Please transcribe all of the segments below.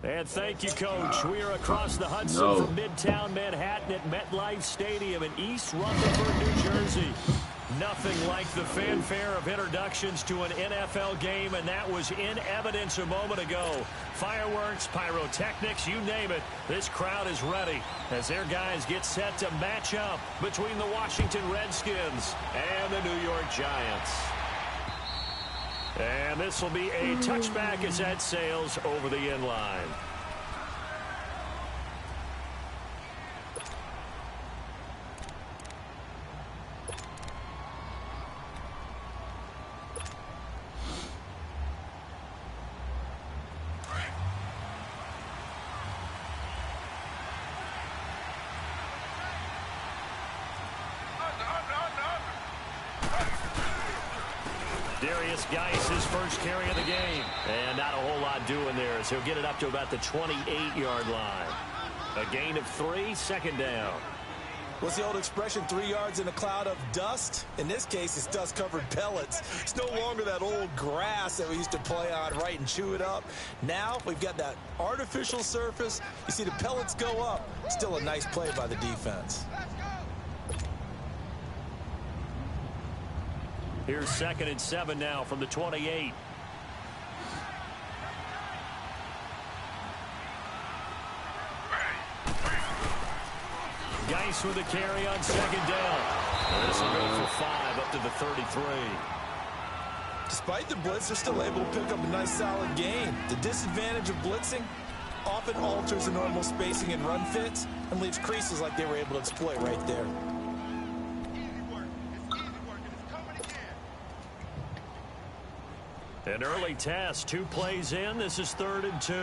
And thank you, Coach. We are across the Hudson from Midtown Manhattan at MetLife Stadium in East Rutherford, New Jersey. Nothing like the fanfare of introductions to an NFL game, and that was in evidence a moment ago. Fireworks, pyrotechnics, you name it. This crowd is ready as their guys get set to match up between the Washington Redskins and the New York Giants. And this will be a touchback as that sails over the end line. Geis, his first carry of the game. And not a whole lot doing there, so he'll get it up to about the 28-yard line. A gain of 3, second down. What's the old expression, 3 yards in a cloud of dust? In this case, it's dust-covered pellets. It's no longer that old grass that we used to play on, right, and chew it up. Now we've got that artificial surface. You see the pellets go up. Still a nice play by the defense. Here's 2nd and 7 now from the 28. Geis with a carry on 2nd down. This will go for 5 up to the 33. Despite the blitz, they're still able to pick up a nice solid gain. The disadvantage of blitzing often alters the normal spacing and run fits and leaves creases like they were able to exploit right there. An early test, 2 plays in. This is 3rd and 2.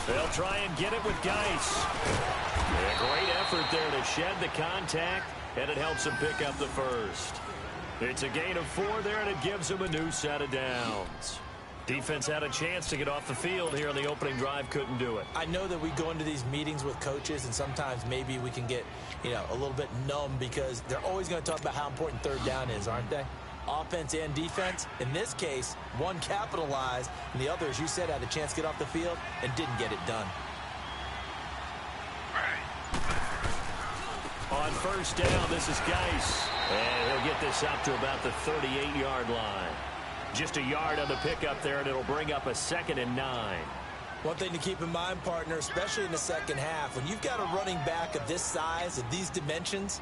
They'll try and get it with Geis. A great effort there to shed the contact, and it helps him pick up the first. It's a gain of 4 there, and it gives him a new set of downs. Defense had a chance to get off the field here on the opening drive, couldn't do it. I know that we go into these meetings with coaches, and sometimes maybe we can get, a little bit numb because they're always going to talk about how important 3rd down is, aren't they? Offense and defense. In this case, one capitalized, and the other, as you said, had a chance to get off the field and didn't get it done. On 1st down, this is Geis, and he'll get this up to about the 38-yard line. Just a yard on the pickup there, and it'll bring up a 2nd and 9. One thing to keep in mind, partner, especially in the second half, when you've got a running back of this size, of these dimensions,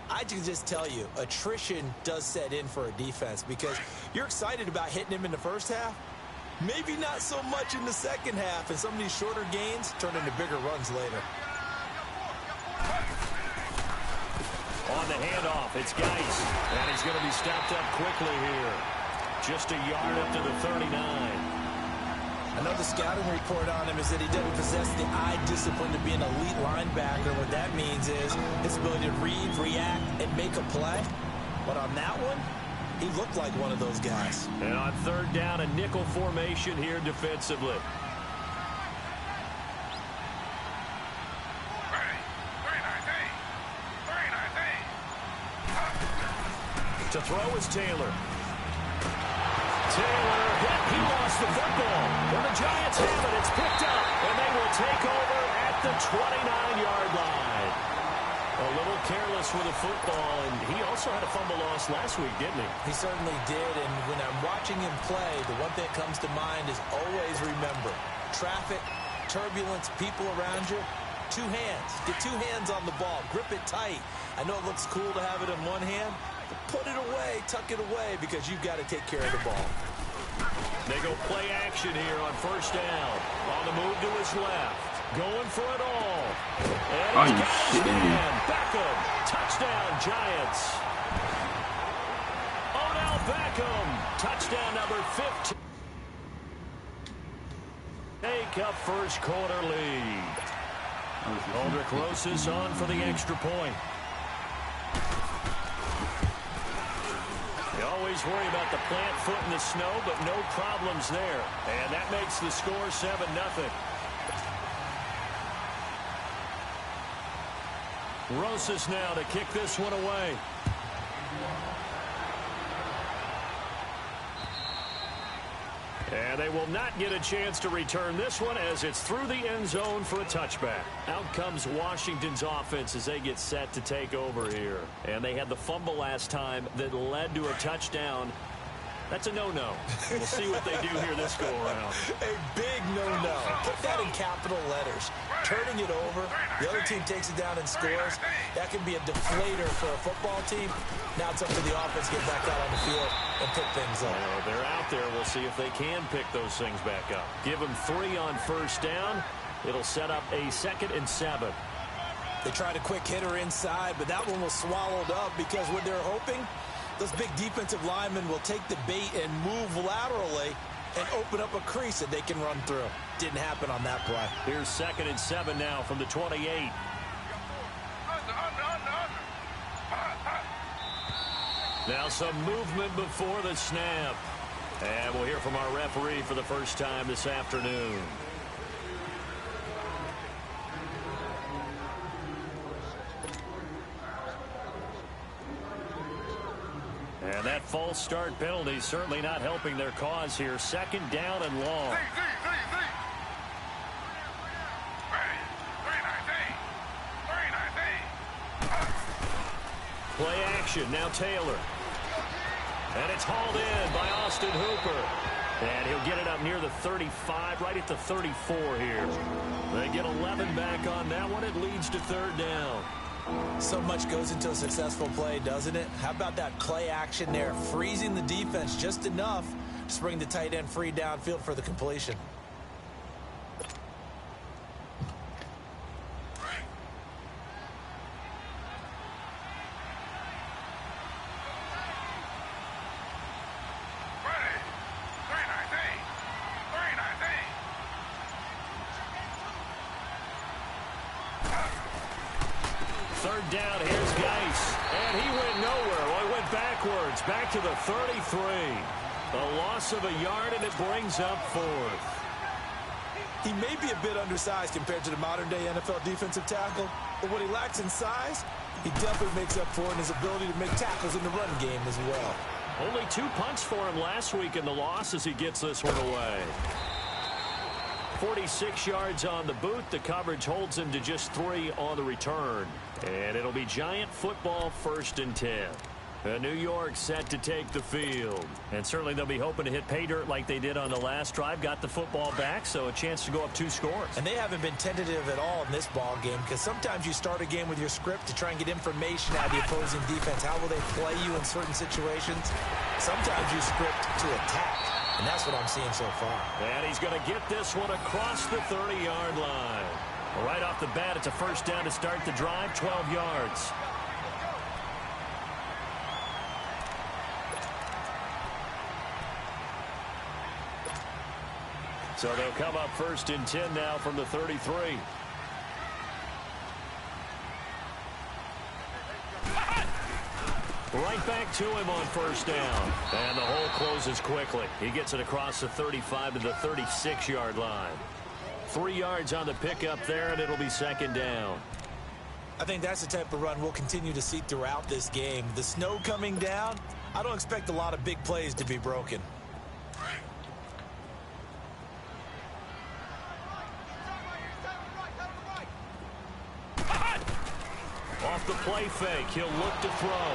I can just tell you, attrition does set in for a defense because you're excited about hitting him in the first half. Maybe not so much in the second half, and some of these shorter gains turn into bigger runs later. On the handoff, it's Geis, and he's going to be stopped up quickly here. Just a yard up to the 39. I know the scouting report on him is that he doesn't possess the eye discipline to be an elite linebacker. What that means is his ability to read, react, and make a play. But on that one, he looked like one of those guys. And on 3rd down, a nickel formation here defensively. To throw is Taylor. Taylor, he lost the football. Well, the Giants have it. It's picked up, and they will take over at the 29-yard line. A little careless with the football, and he also had a fumble loss last week, didn't he? He certainly did, and when I'm watching him play, the one thing that comes to mind is always remember, traffic, turbulence, people around you, 2 hands. Get 2 hands on the ball. Grip it tight. I know it looks cool to have it in one hand, but put it away, tuck it away, because you've got to take care of the ball. They go play action here on 1st down. On the move to his left. Going for it all. And he's got his man. Beckham. Touchdown, Giants. Odell Beckham. Touchdown number 15. Take up first quarter lead. Aldrich Rosas on for the extra point. You always worry about the plant foot in the snow, but no problems there. And that makes the score 7-0. Rosas now to kick this one away. And they will not get a chance to return this one as it's through the end zone for a touchback. Out comes Washington's offense as they get set to take over here. And they had the fumble last time that led to a touchdown. That's a no-no. We'll see what they do here this go-around. A big no-no. Put that in capital letters. Turning it over, the other team takes it down and scores. That can be a deflator for a football team. Now it's up to the offense to get back out on the field and pick things up. They're out there. We'll see if they can pick those things back up. Give them 3 on first down. It'll set up a 2nd and 7. They tried a quick hitter inside, but that one was swallowed up because what they're hoping, those big defensive linemen will take the bait and move laterally and open up a crease that they can run through. Didn't happen on that play. Here's 2nd and 7 now from the 28. Now some movement before the snap. And we'll hear from our referee for the first time this afternoon. And that false start penalty certainly not helping their cause here. 2nd down and long. Play action. Now Taylor. And it's hauled in by Austin Hooper. And he'll get it up near the 35, right at the 34 here. They get 11 back on that one. It leads to 3rd down. So much goes into a successful play, doesn't it? How about that play action there? Freezing the defense just enough to bring the tight end free downfield for the completion. Down, here's Geis, and he went nowhere. Well, he went backwards, back to the 33. A loss of a yard, and it brings up 4th. He may be a bit undersized compared to the modern-day NFL defensive tackle, but what he lacks in size, he definitely makes up for in his ability to make tackles in the run game as well. Only 2 punts for him last week in the loss as he gets this one away. 46 yards on the boot. The coverage holds him to just 3 on the return. And it'll be Giant football 1st and 10. New York set to take the field. And certainly they'll be hoping to hit pay dirt like they did on the last drive. Got the football back, so a chance to go up 2 scores. And they haven't been tentative at all in this ball game because sometimes you start a game with your script to try and get information out of the opposing defense. How will they play you in certain situations? Sometimes you script to attack. And that's what I'm seeing so far. And he's going to get this one across the 30-yard line. Right off the bat, it's a 1st down to start the drive, 12 yards. So they'll come up 1st and 10 now from the 33. Right back to him on 1st down. And the hole closes quickly. He gets it across the 35 to the 36-yard line. 3 yards on the pickup there, and it'll be 2nd down. I think that's the type of run we'll continue to see throughout this game. The snow coming down, I don't expect a lot of big plays to be broken. Off the play fake, he'll look to throw.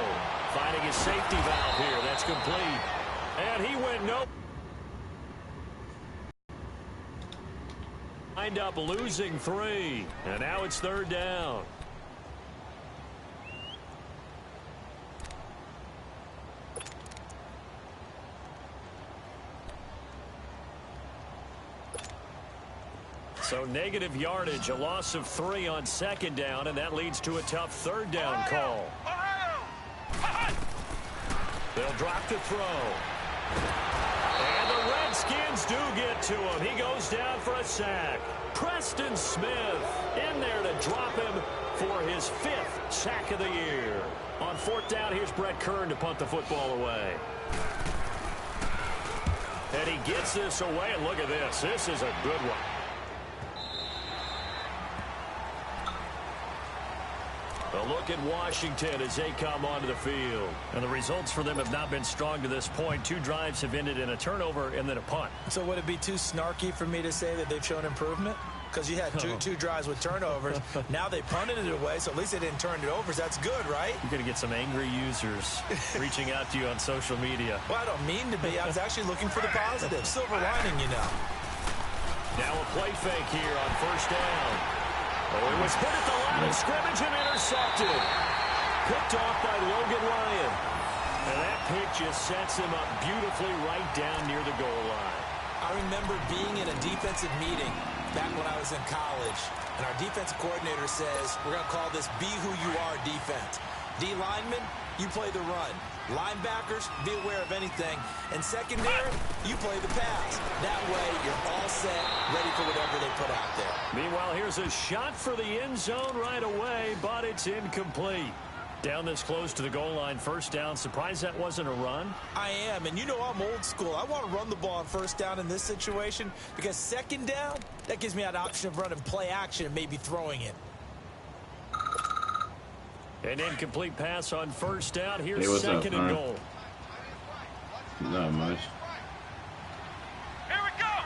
Finding his safety valve here. That's complete. And he went nope. Wind up losing 3. And now it's 3rd down. So negative yardage, a loss of 3 on 2nd down, and that leads to a tough 3rd down call. They'll drop to throw. And the Redskins do get to him. He goes down for a sack. Preston Smith in there to drop him for his 5th sack of the year. On 4th down, here's Brett Kern to punt the football away. And he gets this away, and look at this. This is a good one. A look at Washington as they come onto the field. And the results for them have not been strong to this point. 2 drives have ended in a turnover and then a punt. So would it be too snarky for me to say that they've shown improvement? Because you had two drives with turnovers. Now they punted it away, so at least they didn't turn it over. So that's good, right? You're going to get some angry users reaching out to you on social media. Well, I don't mean to be. I was actually looking for the positive. Silver lining, you know. Now a play fake here on first down. Oh, it was hit at the line of scrimmage and intercepted. Picked off by Logan Ryan. And that pick just sets him up beautifully right down near the goal line. I remember being in a defensive meeting back when I was in college, and our defensive coordinator says, we're going to call this Be Who You Are defense. D linemen, you play the run. Linebackers, be aware of anything. And secondary, you play the pass. That way, you're all set, ready for whatever they put out there. Meanwhile, here's a shot for the end zone right away, but it's incomplete. Down this close to the goal line, first down. Surprised that wasn't a run? I am, and you know I'm old school. I want to run the ball on first down in this situation because second down, that gives me an option of running play action and maybe throwing it. An incomplete pass on first down. Here's hey, second and goal. Not much. Here we go.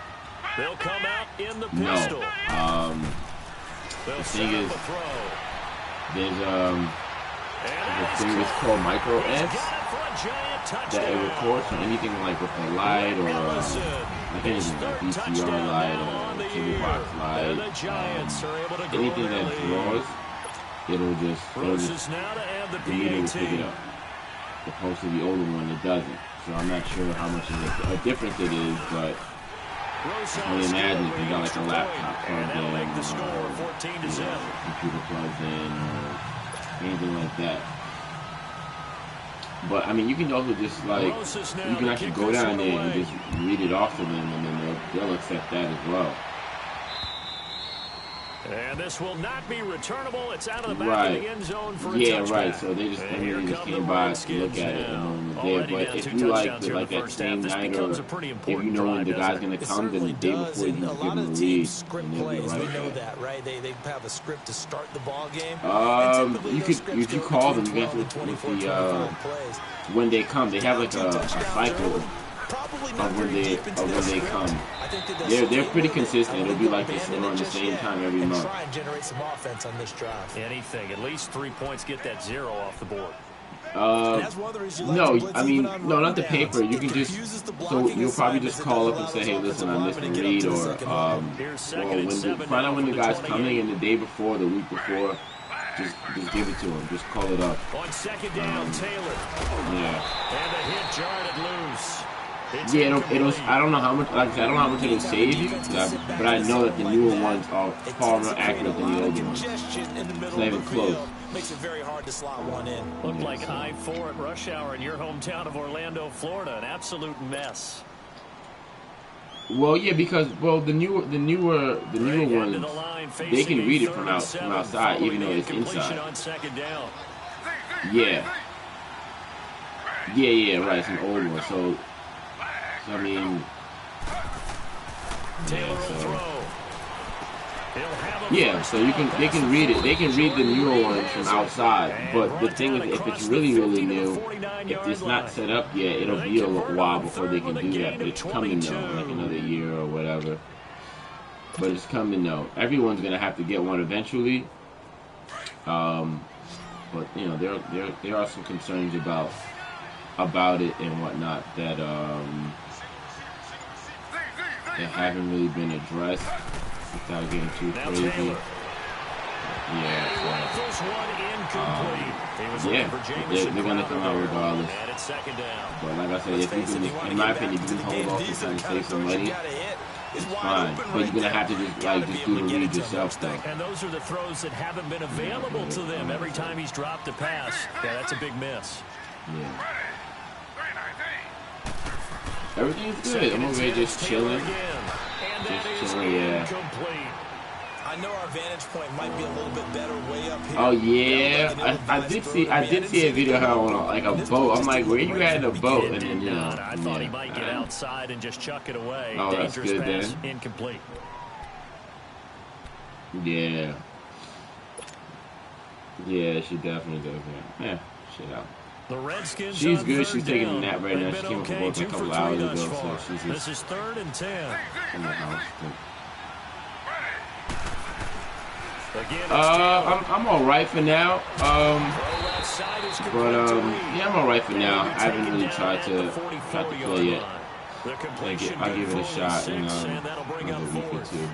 They'll come out in the pistol. The thing is, there's the thing is called micro S that it records from anything like with a light or like anything like VCR light or TV box light, anything that draws, it'll just immediately pick it up. Opposed to the older one, it doesn't. So I'm not sure how much of a difference it is, but I can only imagine if you got like a laptop plugged in or computer plugged in or anything like that. But I mean, you can also just like you can actually go down there and just read it off to them, and then they'll accept that as well. And this will not be returnable. It's out of the back of the end zone for a touchback. Right. So they just came by to look at it and there. But if you like that same night, or if you know when the guy's going to come, then the day before you give them a read. Script plays, we know that, right? They have a script to start the ball game. You could, if you call them, you have to with the when they come. They have like a cycle of when they come. They're pretty consistent. It'll be like this around the same time every month. Try and generate some offense on this drive. Anything, at least 3 points, get that 0 off the board. No, I mean, no, not the paper. You can just, so you'll probably just call up and say, hey, listen, I missed the read, or find out when the guy's coming, and the day before, the week before, just give it to him. Just call it up. On second down, Taylor. Yeah. And the hit jarred it loose. Yeah, it'll. I don't know how much. Like I said, I don't know how much it'll save you, but I know that the newer ones are far more accurate than the older ones. It's not even close. Makes it very hard to slot one in. Looked like I-4 at rush hour in your hometown of Orlando, Florida. An absolute mess. Well, yeah, because the newer ones, they can read it from outside, even though it's inside. Yeah. Yeah, right. It's an old one, so I mean, so they can read it. They can read the newer ones from outside. But the thing is, if it's really, really new, if it's not set up yet, it'll be a little while before they can do that. But it's coming though, like another year or whatever. But it's coming though. Everyone's gonna have to get one eventually. But you know, there are some concerns about it and whatnot that haven't really been addressed without getting too crazy. They're gonna come out regardless. But like I said, if you can, in my opinion, if you can hold off and try to save some money, it's fine. But you're gonna have to just do the read yourself, though. And those are the throws that haven't been available to them every time he's dropped a pass. Yeah, that's a big miss. Yeah. Everything's good. I'm over here just chilling. Yeah. I know our vantage point might be a little bit better way up here. Oh yeah, I did see a video how on like a boat. I'm like, where you at in a boat? And then I thought he might get outside and just chuck it away. Oh, that's good pass, then. Incomplete. Yeah. Yeah, she definitely does. Yeah, shit out. The Redskins. She's good. She's taking a nap right now. She came up from work a couple hours ago, so she's just. This is 3rd and 10. In the house. I'm all right for now. Yeah, I'm all right for now. I haven't really tried to play yet. I'll give it a shot in another week or two.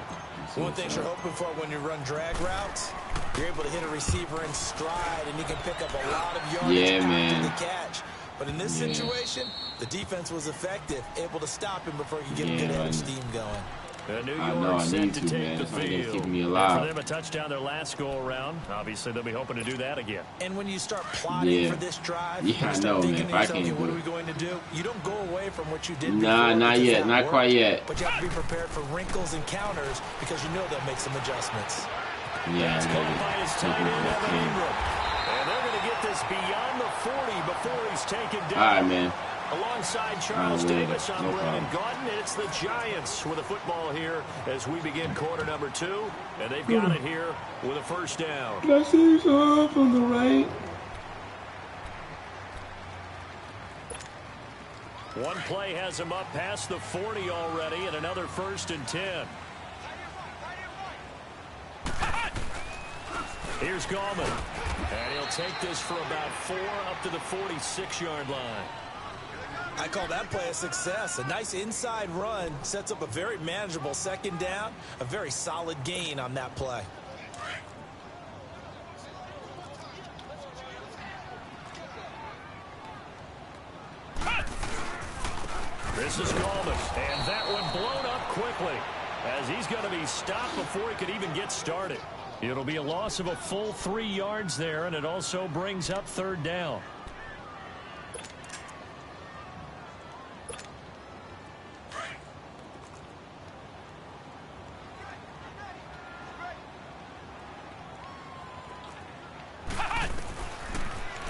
One thing you're hoping for when you run drag routes, you're able to hit a receiver in stride, and you can pick up a lot of yardage after the catch. But in this situation, the defense was effective, able to stop him before he could get a good head of steam going. New York set to take the field. Keeping me alive. For them, a touchdown their last go-around. Obviously, they'll be hoping to do that again. And when you start plotting for this drive, you start thinking to yourself, what are we going to do? You don't go away from what you did before. Not yet. Not quite yet. But you have to be prepared for wrinkles and counters because you know they'll make some adjustments. Yeah, and they're going to get this beyond the 40 before he's taken down. All right, man. Alongside Charles Davis on Brandon Gaudin, it's the Giants with a football here as we begin quarter number 2, and they've got it here with a first down. Blessings off on the right. One play has him up past the 40 already, and another 1st and 10. Here's Gallman, and he'll take this for about 4 up to the 46-yard line. I call that play a success. A nice inside run sets up a very manageable 2nd down. A very solid gain on that play. This is Gallman, and that one blown up quickly as he's going to be stopped before he could even get started. It'll be a loss of a full 3 yards there, and it also brings up 3rd down.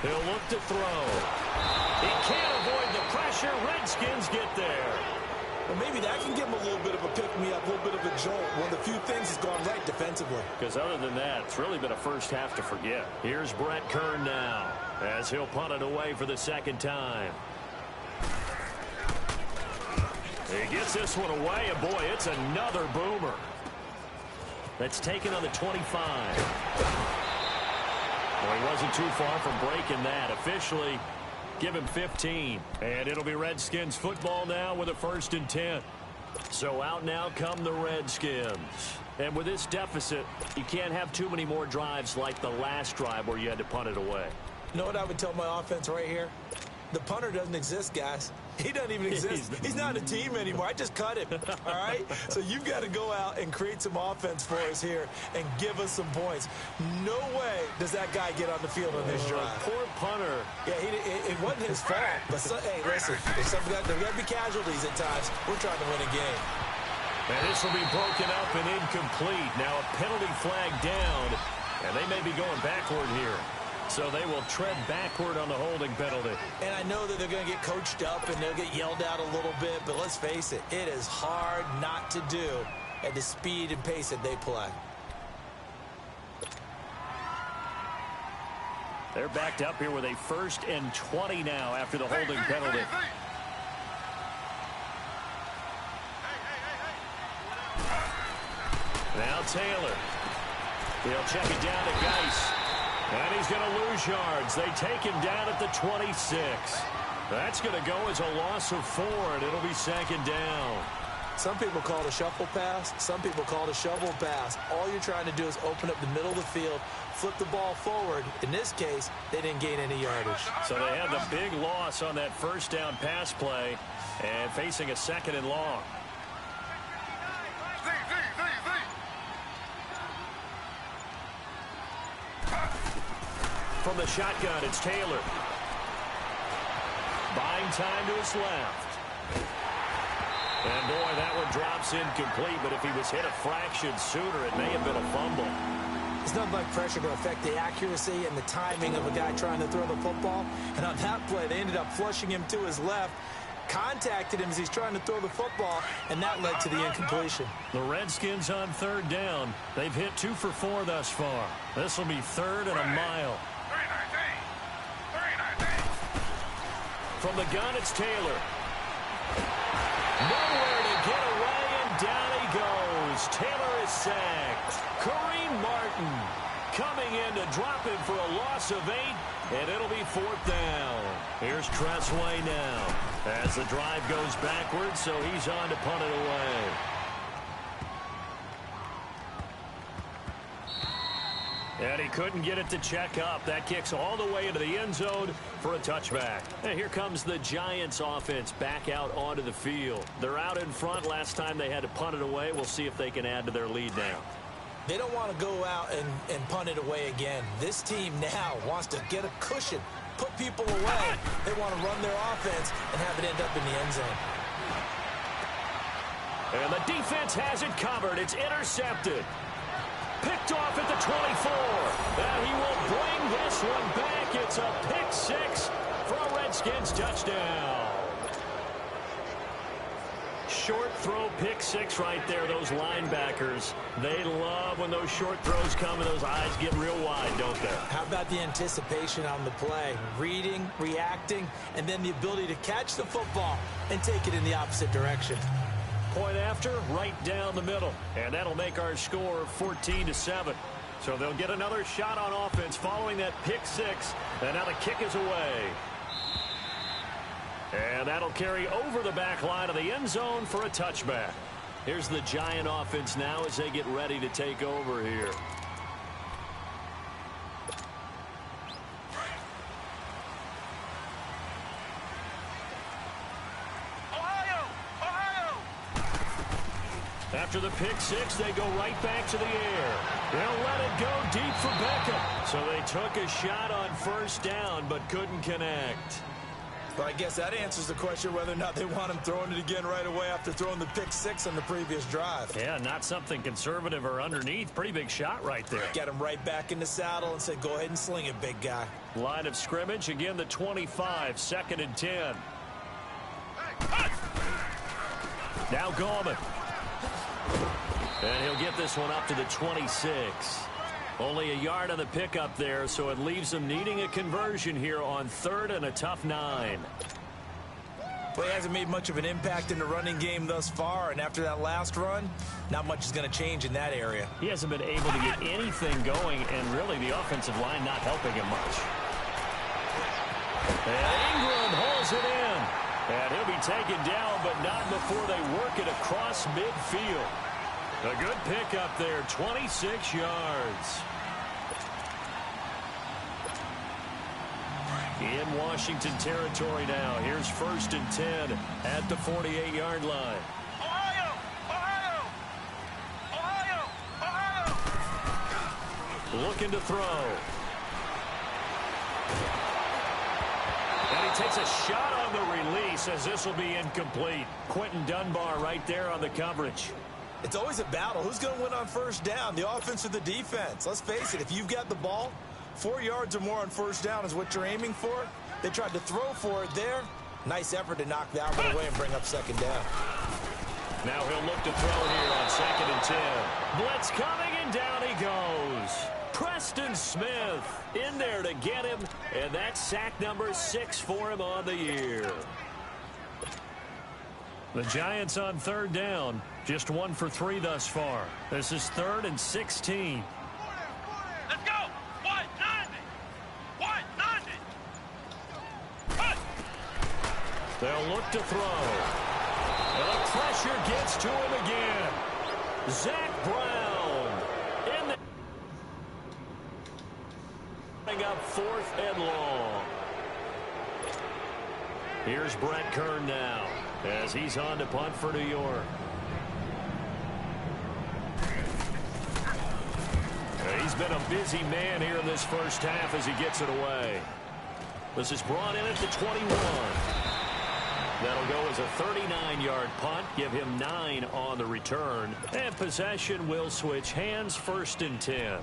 He'll look to throw. He can't avoid the pressure. Redskins get there. Well, maybe that can give him a little bit of a pick-me-up, a little bit of a jolt. One of the few things has gone right defensively. Because other than that, it's really been a first half to forget. Here's Brett Kern now as he'll punt it away for the 2nd time. He gets this one away, and boy, it's another boomer. That's taken on the 25. Well, he wasn't too far from breaking that. Officially, give him 15. And it'll be Redskins football now with a 1st and 10. So out now come the Redskins. And with this deficit, you can't have too many more drives like the last drive where you had to punt it away. You know what I would tell my offense right here? The punter doesn't exist, guys. He doesn't even exist. He's not a team anymore. I just cut him. All right? So you've got to go out and create some offense for us here and give us some points. No way does that guy get on the field on this drive. Poor punter. Yeah, it wasn't his fault. But, hey, listen, there's got to be casualties at times. We're trying to win a game. And this will be broken up and incomplete. Now a penalty flag down, and they may be going backward here. So they will tread backward on the holding penalty. And I know that they're going to get coached up and they'll get yelled out a little bit, but let's face it, it is hard not to do at the speed and pace that they play. They're backed up here with a 1st and 20 now after the holding penalty. Now Taylor. He'll check it down to Geis. And he's going to lose yards. They take him down at the 26. That's going to go as a loss of 4, and it'll be 2nd down. Some people call it a shuffle pass. Some people call it a shovel pass. All you're trying to do is open up the middle of the field, flip the ball forward. In this case, they didn't gain any yardage. So they had the big loss on that 1st down pass play and facing a 2nd and long. From the shotgun, it's Taylor. Buying time to his left. And boy, that one drops incomplete, but if he was hit a fraction sooner, it may have been a fumble. There's nothing like pressure to affect the accuracy and the timing of a guy trying to throw the football. And on that play, they ended up flushing him to his left. contacted him as he's trying to throw the football, and that led to the incompletion. The Redskins on third down. They've hit 2 for 4 thus far. This will be 3rd and a mile. From the gun, it's Taylor. Nowhere to get away, and down he goes. Taylor is sacked. Kareem Martin coming in to drop him for a loss of 8, and it'll be 4th down. Here's Tressway now as the drive goes backwards, so he's on to punt it away. And he couldn't get it to check up. That kicks all the way into the end zone for a touchback. And here comes the Giants offense back out onto the field. They're out in front. Last time they had to punt it away. We'll see if they can add to their lead now. They don't want to go out and punt it away again. This team now wants to get a cushion, put people away. They want to run their offense and have it end up in the end zone. And the defense has it covered. It's intercepted. Picked off at the 24. And he will bring this one back. It's a pick 6 for a Redskins touchdown. Short throw, pick 6 right there. Those linebackers, they love when those short throws come and those eyes get real wide, don't they? How about the anticipation on the play? Reading, reacting, and then the ability to catch the football and take it in the opposite direction. Point after, right down the middle. And that'll make our score 14-7. So they'll get another shot on offense following that pick 6. And now the kick is away. And that'll carry over the back line of the end zone for a touchback. Here's the Giant offense now as they get ready to take over here. After the pick 6, they go right back to the air. They'll let it go deep for Beckham. So they took a shot on first down, but couldn't connect. Well, I guess that answers the question whether or not they want him throwing it again right away after throwing the pick 6 on the previous drive. Yeah, not something conservative or underneath. Pretty big shot right there. Get him right back in the saddle and said, go ahead and sling it, big guy. Line of scrimmage, again the 25, 2nd and 10. Now Gallman. And he'll get this one up to the 26. Only a yard on the pickup there, so it leaves them needing a conversion here on 3rd and a tough 9. Well, he hasn't made much of an impact in the running game thus far, and after that last run, not much is going to change in that area. He hasn't been able to get anything going, and really the offensive line not helping him much. And Ingram holds it in. And he'll be taken down, but not before they work it across midfield. A good pickup there, 26 yards. In Washington territory now. Here's 1st and 10 at the 48-yard line. Ohio! Ohio! Ohio! Ohio! Looking to throw. And he takes a shot on the release as this will be incomplete. Quentin Dunbar right there on the coverage. It's always a battle. Who's going to win on first down, the offense or the defense? Let's face it, if you've got the ball, 4 yards or more on first down is what you're aiming for. They tried to throw for it there. Nice effort to knock that one away and bring up 2nd down. Now he'll look to throw here on 2nd and 10. Blitz coming, and down he goes. Preston Smith in there to get him, and that's sack number 6 for him on the year. The Giants on 3rd down, just 1 for 3 thus far. This is 3rd and 16. Let's go! 190! 190! They'll look to throw. And the pressure gets to him again. Zach Brown in the up 4th and long. Here's Brett Kern now as he's on to punt for New York. He's been a busy man here in this first half as he gets it away. This is brought in at the 21. That'll go as a 39-yard punt, give him 9 on the return. And possession will switch hands, 1st and 10.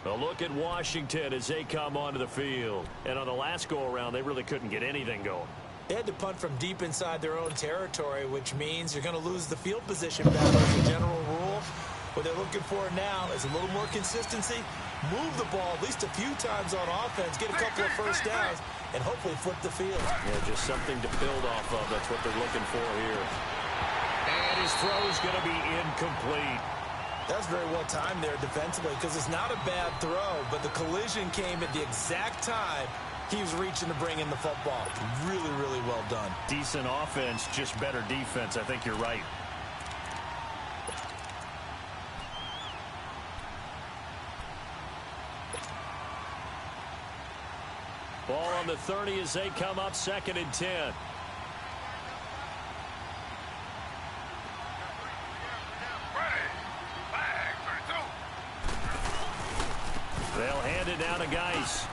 A look at Washington as they come onto the field. And on the last go-around, they really couldn't get anything going. They had to punt from deep inside their own territory, which means you're going to lose the field position battle as a general rule. What they're looking for now is a little more consistency, move the ball at least a few times on offense, get a couple of first downs, and hopefully flip the field. Yeah, just something to build off of. That's what they're looking for here. And his throw is going to be incomplete. That's very well timed there defensively because it's not a bad throw, but the collision came at the exact time he was reaching to bring in the football. Really, really well done. Decent offense, just better defense. I think you're right. Ball on the 30 as they come up 2nd and 10. They'll hand it down to Geis.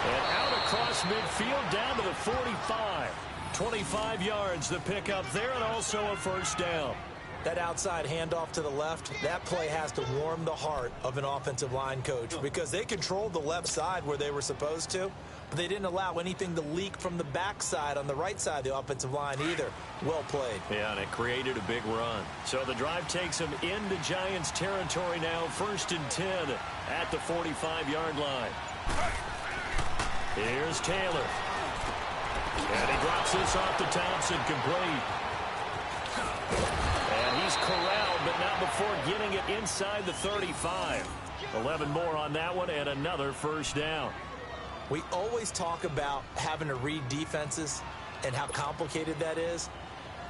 And out across midfield down to the 45. 25 yards the pickup there and also a first down. That outside handoff to the left, that play has to warm the heart of an offensive line coach because they controlled the left side where they were supposed to, but they didn't allow anything to leak from the backside on the right side of the offensive line either. Well played. Yeah, and it created a big run. So the drive takes them into Giants territory now, 1st and 10 at the 45-yard line. Here's Taylor. And he drops this off to Thompson, complete. And he's corralled, but not before getting it inside the 35. 11 more on that one, and another first down. We always talk about having to read defenses and how complicated that is.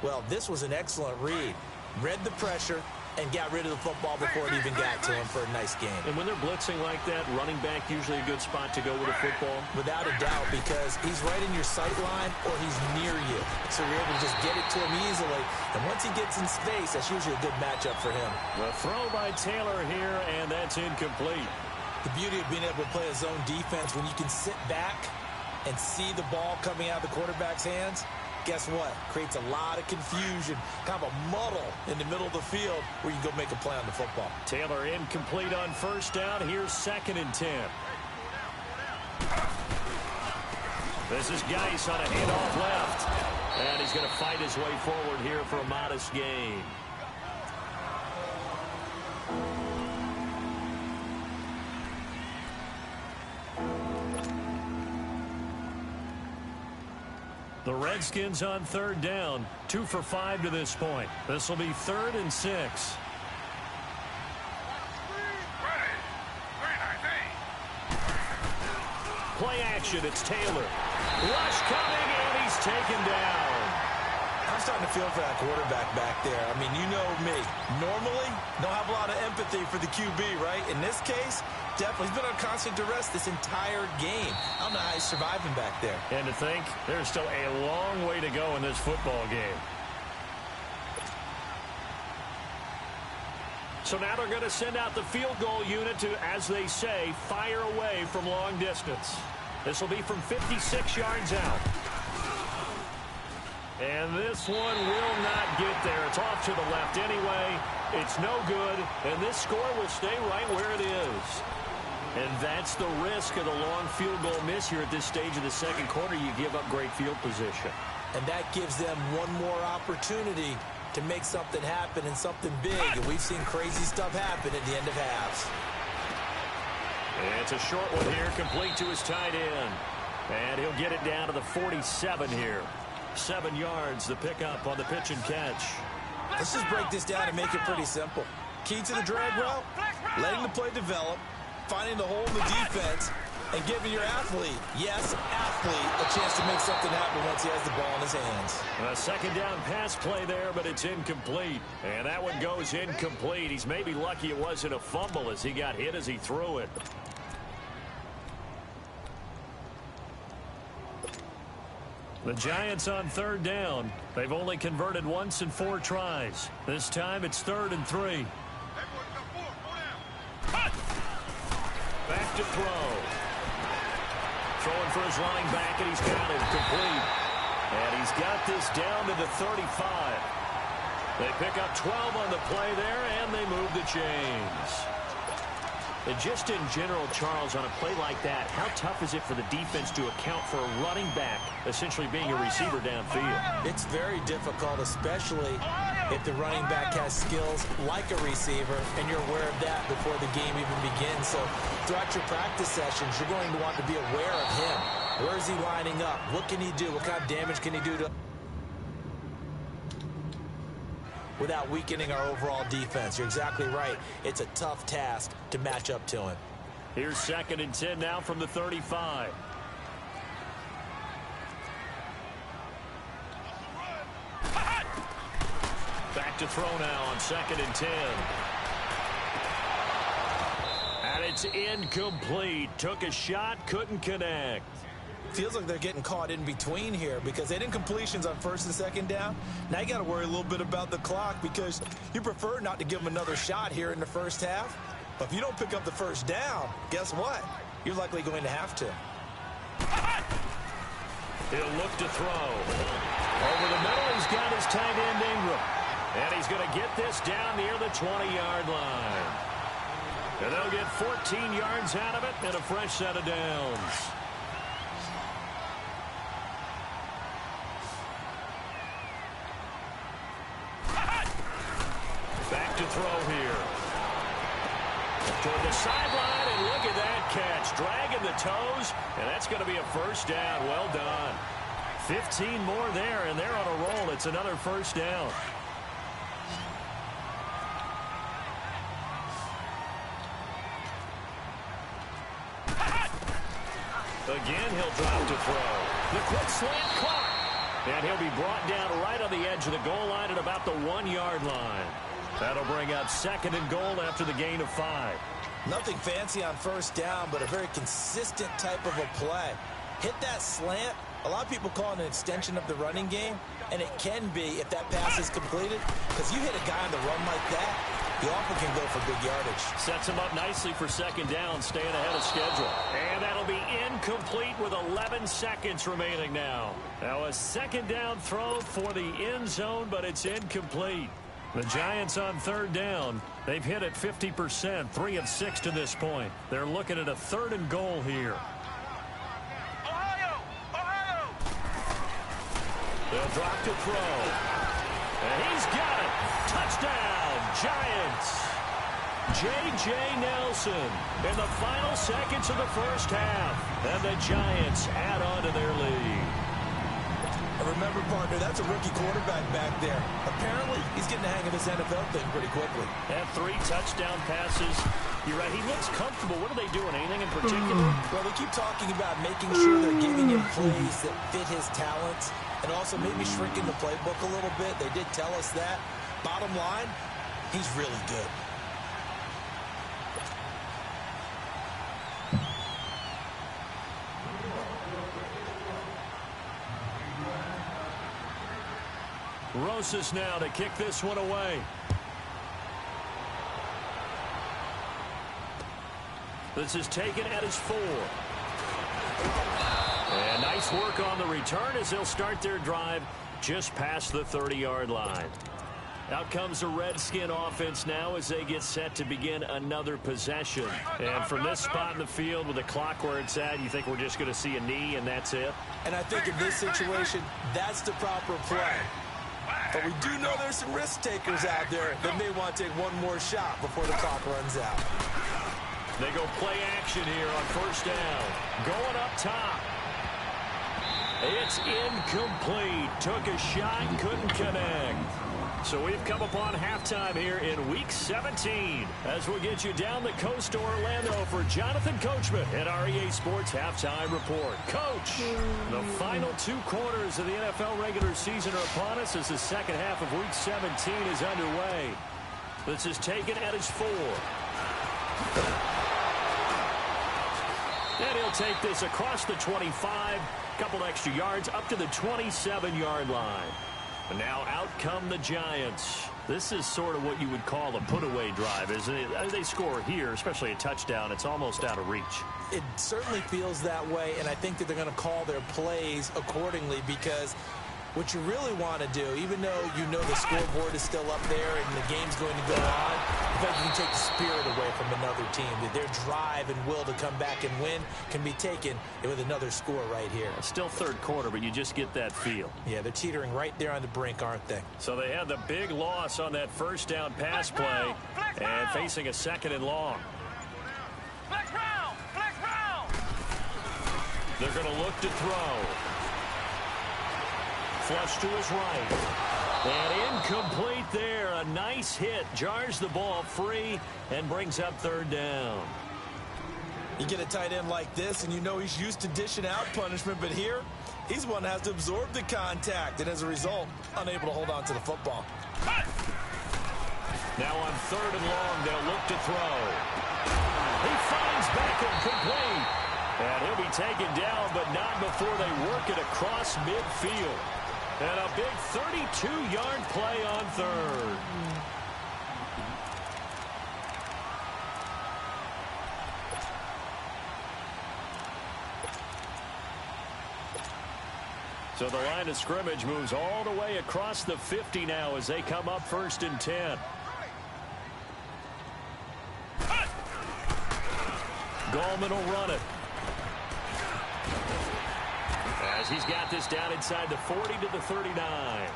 Well, this was an excellent read. Read the pressure and got rid of the football before it even got to him for a nice game. And when they're blitzing like that, running back usually a good spot to go with a football? Without a doubt, because he's right in your sight line or he's near you. So you're able to just get it to him easily. And once he gets in space, that's usually a good matchup for him. The throw by Taylor here, and that's incomplete. The beauty of being able to play a zone defense when you can sit back and see the ball coming out of the quarterback's hands, guess what? Creates a lot of confusion, kind of a muddle in the middle of the field where you can go make a play on the football. Taylor incomplete on first down. Here's 2nd and 10. This is Geis on a handoff left. And he's going to fight his way forward here for a modest gain. The Redskins on 3rd down, 2 for 5 to this point. This will be 3rd and 6. Play action, it's Taylor. Rush coming, and he's taken down. I'm starting to feel for that quarterback back there. I mean, you know me. Normally, don't have a lot of empathy for the QB, right? In this case, definitely. He's been on constant duress this entire game. I don't know how he's surviving back there. And to think, there's still a long way to go in this football game. So now they're going to send out the field goal unit to, as they say, fire away from long distance. This will be from 56 yards out. And this one will not get there. It's off to the left anyway. It's no good. And this score will stay right where it is. And that's the risk of the long field goal miss here at this stage of the second quarter. You give up great field position. And that gives them one more opportunity to make something happen and something big. And we've seen crazy stuff happen at the end of halves. And it's a short one here, complete to his tight end. And he'll get it down to the 47 here. 7 yards, the pickup on the pitch and catch. Let's just break this down and make it pretty simple. Key to the drag route, letting the play develop, finding the hole in the defense, and giving your athlete, yes, athlete, a chance to make something happen once he has the ball in his hands. A 2nd down pass play there, but it's incomplete. And that one goes incomplete. He's maybe lucky it wasn't a fumble as he got hit as he threw it. The Giants on 3rd down. They've only converted once in 4 tries. This time it's 3rd and 3. Back to throw. Throwing for his running back, and he's got it complete. And he's got this down to the 35. They pick up 12 on the play there, and they move the chains. And just in general, Charles, on a play like that, how tough is it for the defense to account for a running back essentially being a receiver downfield? It's very difficult, especially if the running back has skills like a receiver, and you're aware of that before the game even begins. So throughout your practice sessions, you're going to want to be aware of him. Where is he lining up? What can he do? What kind of damage can he do to without weakening our overall defense? You're exactly right. It's a tough task to match up to him. Here's 2nd and 10 now from the 35. Back to throw now on 2nd and 10. And it's incomplete. Took a shot, couldn't connect. Feels like they're getting caught in between here because they didn't completions on 1st and 2nd down. Now you got to worry a little bit about the clock because you prefer not to give them another shot here in the first half. But if you don't pick up the 1st down, guess what? You're likely going to have to. He'll look to throw. Over the middle, he's got his tight end Ingram. And he's going to get this down near the 20-yard line. And they'll get 14 yards out of it and a fresh set of downs. Back to throw here. Toward the sideline, and look at that catch. Dragging the toes, and that's going to be a 1st down. Well done. 15 more there, and they're on a roll. It's another 1st down. Again, he'll drop to throw. The quick slant caught. And he'll be brought down right on the edge of the goal line at about the 1-yard line. That'll bring up 2nd and goal after the gain of 5. Nothing fancy on 1st down, but a very consistent type of a play. Hit that slant. A lot of people call it an extension of the running game, and it can be if that pass is completed, because you hit a guy on the run like that, he often can go for big yardage. Sets him up nicely for 2nd down, staying ahead of schedule. And that'll be incomplete with 11 seconds remaining now. Now a 2nd down throw for the end zone, but it's incomplete. The Giants on 3rd down. They've hit it 50%, 3 of 6 to this point. They're looking at a 3rd and goal here. Ohio! Ohio! They'll drop to throw. And he's got it. Touchdown, Giants. J.J. Nelson in the final seconds of the 1st half. And the Giants add on to their lead. And remember, partner, that's a rookie quarterback back there. Apparently, he's getting the hang of his NFL thing pretty quickly. And 3 touchdown passes. You're right, he looks comfortable. What are they doing? Anything in particular? Well, they keep talking about making sure they're giving him plays that fit his talents and also maybe shrinking the playbook a little bit. They did tell us that. Bottom line, he's really good. Rosas now to kick this one away. This is taken at his 4. And nice work on the return as they'll start their drive just past the 30-yard line. Out comes the Redskin offense now as they get set to begin another possession. And from this spot in the field with the clock where it's at, you think we're just going to see a knee and that's it? And I think in this situation, that's the proper play. But we do know there's some risk takers out there that may want to take one more shot before the clock runs out. They go play action here on 1st down. Going up top. It's incomplete. Took a shot, couldn't connect. So we've come upon halftime here in Week 17 as we get you down the coast to Orlando for Jonathan Coachman at our EA Sports Halftime Report. Coach, the final 2 quarters of the NFL regular season are upon us as the 2nd half of Week 17 is underway. This is taken at his 4. And he'll take this across the 25, couple extra yards up to the 27-yard line. And now out come the Giants. This is sort of what you would call a put-away drive, isn't it? They score here, especially a touchdown. It's almost out of reach. It certainly feels that way, and I think that they're going to call their plays accordingly because what you really want to do, even though you know the scoreboard is still up there and the game's going to go on, if like you can take the spirit away from another team. Their drive and will to come back and win can be taken with another score right here. Still third quarter, but you just get that feel. Yeah, they're teetering right there on the brink, aren't they? So they had the big loss on that first down pass play and facing a second and long. Flex round! Flex round! They're going to look to throw. Flush to his right. And incomplete there. A nice hit. Jars the ball free and brings up third down. You get a tight end like this, and you know he's used to dishing out punishment, but here, he's one that has to absorb the contact, and as a result, unable to hold on to the football. Now on third and long, they'll look to throw. He finds Beckham complete. And he'll be taken down, but not before they work it across midfield. And a big 32-yard play on third. So the line of scrimmage moves all the way across the 50 now as they come up 1st and 10. Gallman will run it. As he's got this down inside the 40 to the 39.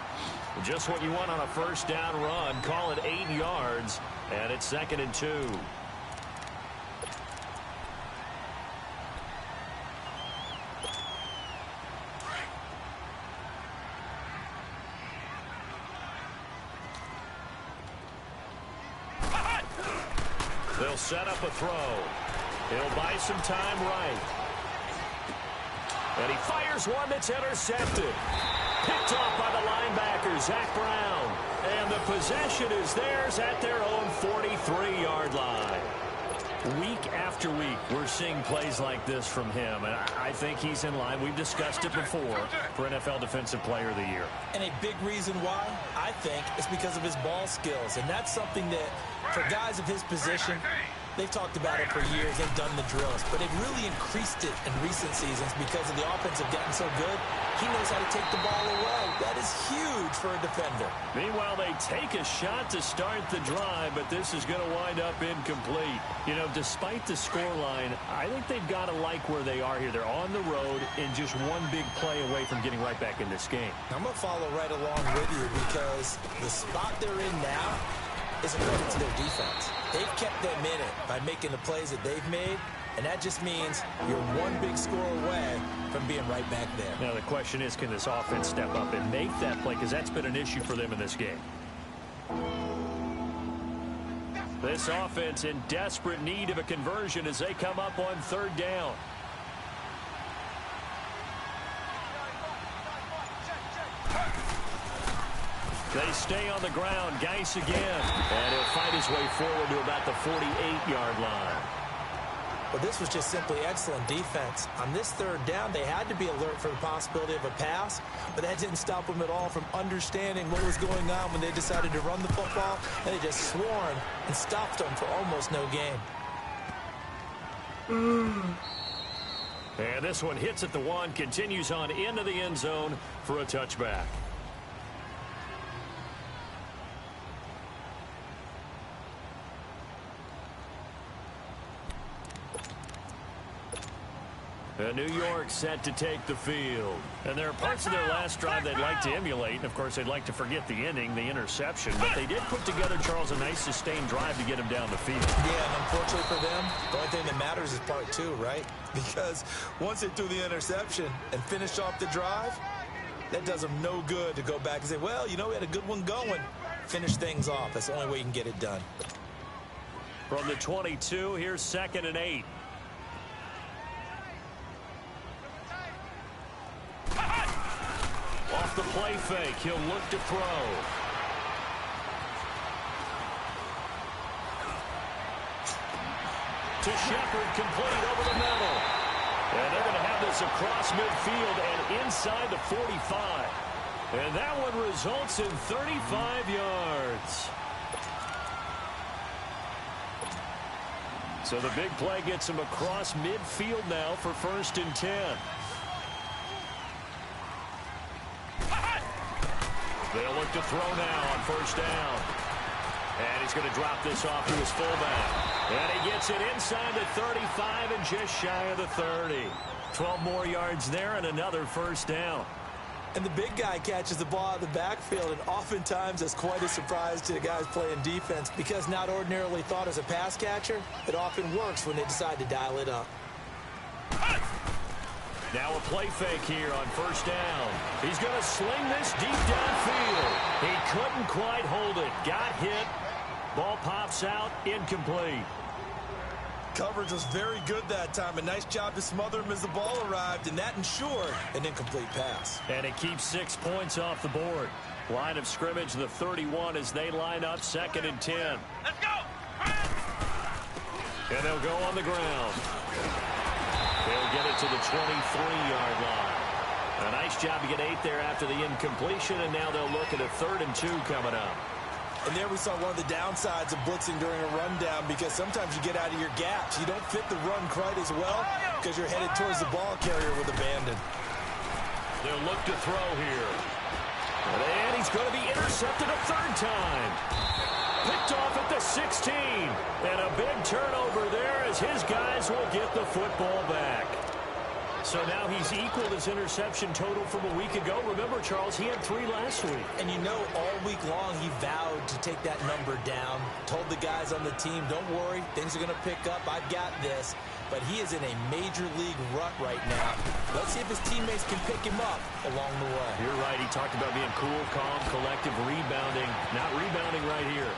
Just what you want on a first down run. Call it 8 yards. And it's 2nd and 2. They'll set up a throw. He'll buy some time right. And he fires one that's intercepted. Picked off by the linebacker, Zach Brown. And the possession is theirs at their own 43-yard line. Week after week, we're seeing plays like this from him. And I think he's in line. We've discussed it before for NFL Defensive Player of the Year. And a big reason why, I think, is because of his ball skills. And that's something that, for guys of his position, they've talked about it for years. They've done the drills. But they've really increased it in recent seasons because of the offense have gotten so good. He knows how to take the ball away. That is huge for a defender. Meanwhile, they take a shot to start the drive, but this is going to wind up incomplete. You know, despite the scoreline, I think they've got to like where they are here. They're on the road and just one big play away from getting right back in this game. I'm going to follow right along with you because the spot they're in now is a credit to their defense. They've kept them in it by making the plays that they've made, and that just means you're one big score away from being right back there. Now the question is, can this offense step up and make that play? Because that's been an issue for them in this game. This offense in desperate need of a conversion as they come up on third down. They stay on the ground. Geis again. And he'll fight his way forward to about the 48-yard line. Well, this was just simply excellent defense. On this third down, they had to be alert for the possibility of a pass, but that didn't stop them at all from understanding what was going on when they decided to run the football. And they just swarmed and stopped them for almost no gain. And this one hits at the 1, continues on into the end zone for a touchback. New York set to take the field. And there are parts of their last drive they'd like to emulate. And, of course, they'd like to forget the ending, the interception. But they did put together, Charles, a nice sustained drive to get him down the field. Yeah, and unfortunately for them, the only thing that matters is part 2, right? Because once they threw the interception and finished off the drive, that does them no good to go back and say, well, you know, we had a good one going. Finish things off. That's the only way you can get it done. From the 22, here's 2nd and 8. Off the play fake, he'll look to throw. To Shepard, complete over the middle. And they're going to have this across midfield and inside the 45. And that one results in 35 yards. So the big play gets him across midfield now for 1st and 10. They'll look to throw now on 1st down. And he's going to drop this off to his fullback. And he gets it inside the 35 and just shy of the 30. 12 more yards there and another first down. And the big guy catches the ball out of the backfield, and oftentimes that's quite a surprise to the guys playing defense because not ordinarily thought as a pass catcher, it often works when they decide to dial it up. Now a play fake here on first down. He's going to sling this deep downfield. He couldn't quite hold it. Got hit. Ball pops out. Incomplete. Coverage was very good that time. A nice job to smother him as the ball arrived, and that ensured an incomplete pass. And it keeps 6 points off the board. Line of scrimmage, the 31 as they line up 2nd and 10. Let's go! And they'll go on the ground. They'll get it to the 23-yard line. A nice job to get 8 there after the incompletion, and now they'll look at a 3rd and 2 coming up. And there we saw one of the downsides of blitzing during a rundown because sometimes you get out of your gaps. You don't fit the run quite as well because you're headed towards the ball carrier with abandon. They'll look to throw here. And he's going to be intercepted a 3rd time. Picked off at the 16. And a big turnover there as his guys will get the football back. So now he's equaled his interception total from a week ago. Remember, Charles, he had 3 last week. And you know, all week long he vowed to take that number down. Told the guys on the team, don't worry, things are going to pick up. I've got this. But he is in a major league rut right now. Let's see if his teammates can pick him up along the way. You're right. He talked about being cool, calm, collective, rebounding. Not rebounding right here.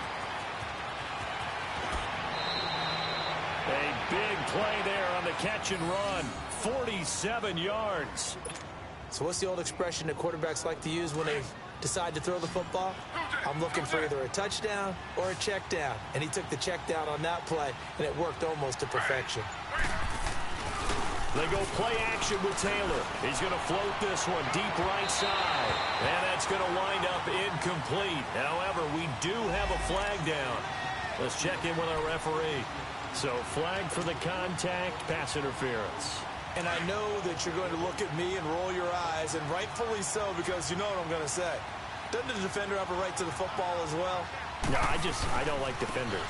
A big play there on the catch and run. 47 yards. So what's the old expression that quarterbacks like to use when they decide to throw the football? I'm looking for either a touchdown or a check down. And he took the check down on that play, and it worked almost to perfection. They go play action with Taylor. He's going to float this one deep right side. And that's going to wind up incomplete. However, we do have a flag down. Let's check in with our referee. So flag for the contact, pass interference. And I know that you're going to look at me and roll your eyes, and rightfully so, because you know what I'm going to say. Doesn't the defender have a right to the football as well? No, I don't like defenders.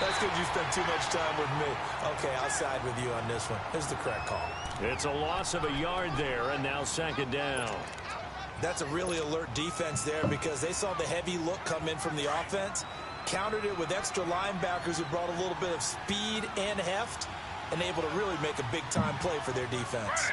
That's because you spent too much time with me. Okay, I'll side with you on this one. Here's the correct call. It's a loss of a yard there, and now 2nd down. That's a really alert defense there because they saw the heavy look come in from the offense, countered it with extra linebackers who brought a little bit of speed and heft, and able to really make a big-time play for their defense.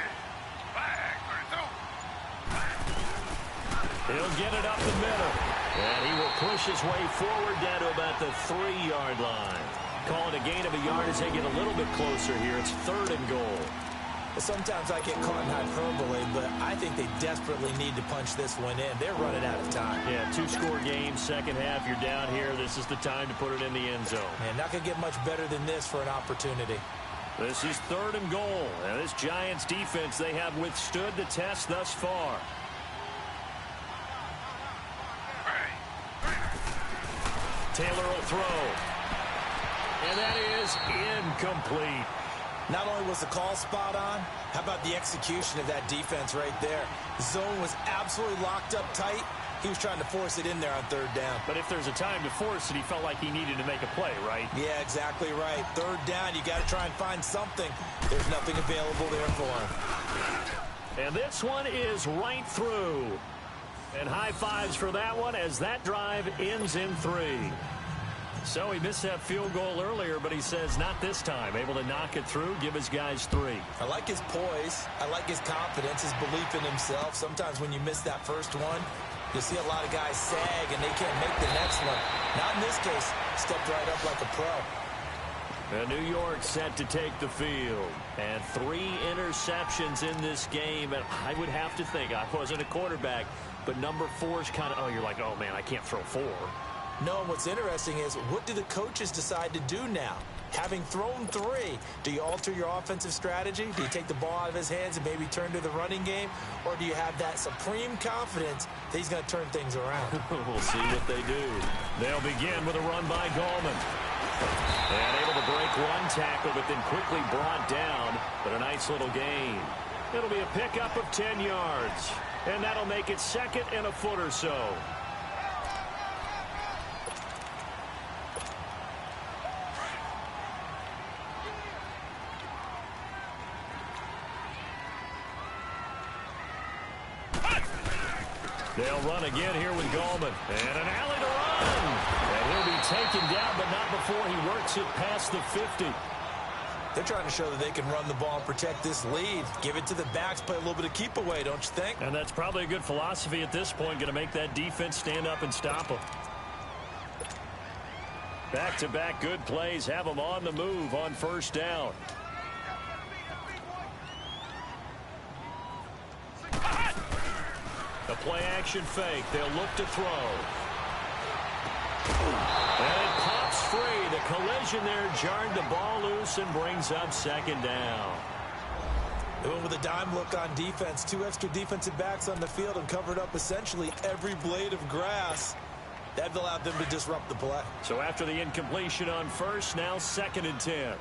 He'll get it up the middle. And he will push his way forward down to about the 3-yard line. Call it a gain of a yard as they get a little bit closer here. It's 3rd and goal. Sometimes I get caught in hyperbole, but I think they desperately need to punch this one in. They're running out of time. Yeah, 2-score game, 2nd half. You're down here. This is the time to put it in the end zone. Man, not going to get much better than this for an opportunity. This is 3rd and goal. Now, this Giants defense, they have withstood the test thus far. Taylor will throw. And that is incomplete. Not only was the call spot on, how about the execution of that defense right there? The zone was absolutely locked up tight. He was trying to force it in there on 3rd down. But if there's a time to force it, he felt like he needed to make a play, right? Yeah, exactly right. 3rd down, you got to try and find something. There's nothing available there for him. And this one is right through. And high fives for that one as that drive ends in 3. So he missed that field goal earlier, but he says not this time. Able to knock it through, give his guys 3. I like his poise. I like his confidence, his belief in himself. Sometimes when you miss that first one, you see a lot of guys sag and they can't make the next one. Not in this case. Stepped right up like a pro. And New York set to take the field. And 3 interceptions in this game. And I would have to think, I wasn't a quarterback, but number 4 is kind of, oh, you're like, oh, man, I can't throw 4. No, and what's interesting is, what do the coaches decide to do now? Having thrown 3, do you alter your offensive strategy? Do you take the ball out of his hands and maybe turn to the running game? Or do you have that supreme confidence that he's going to turn things around? We'll see what they do. They'll begin with a run by Gallman. And able to break one tackle, but then quickly brought down. But a nice little gain. It'll be a pickup of 10 yards. And that'll make it 2nd and a foot or so. They'll run again here with Gallman. And an alley to run. And he'll be taken down, but not before he works it past the 50. They're trying to show that they can run the ball and protect this lead. Give it to the backs, play a little bit of keep away, don't you think? And that's probably a good philosophy at this point, going to make that defense stand up and stop them. Back-to-back good plays have them on the move on first down. A play-action fake. They'll look to throw. And it pops free. The collision there jarred the ball loose and brings up second down. They went with a dime look on defense. 2 extra defensive backs on the field and covered up essentially every blade of grass. That allowed them to disrupt the play. So after the incompletion on first, now 2nd and 10.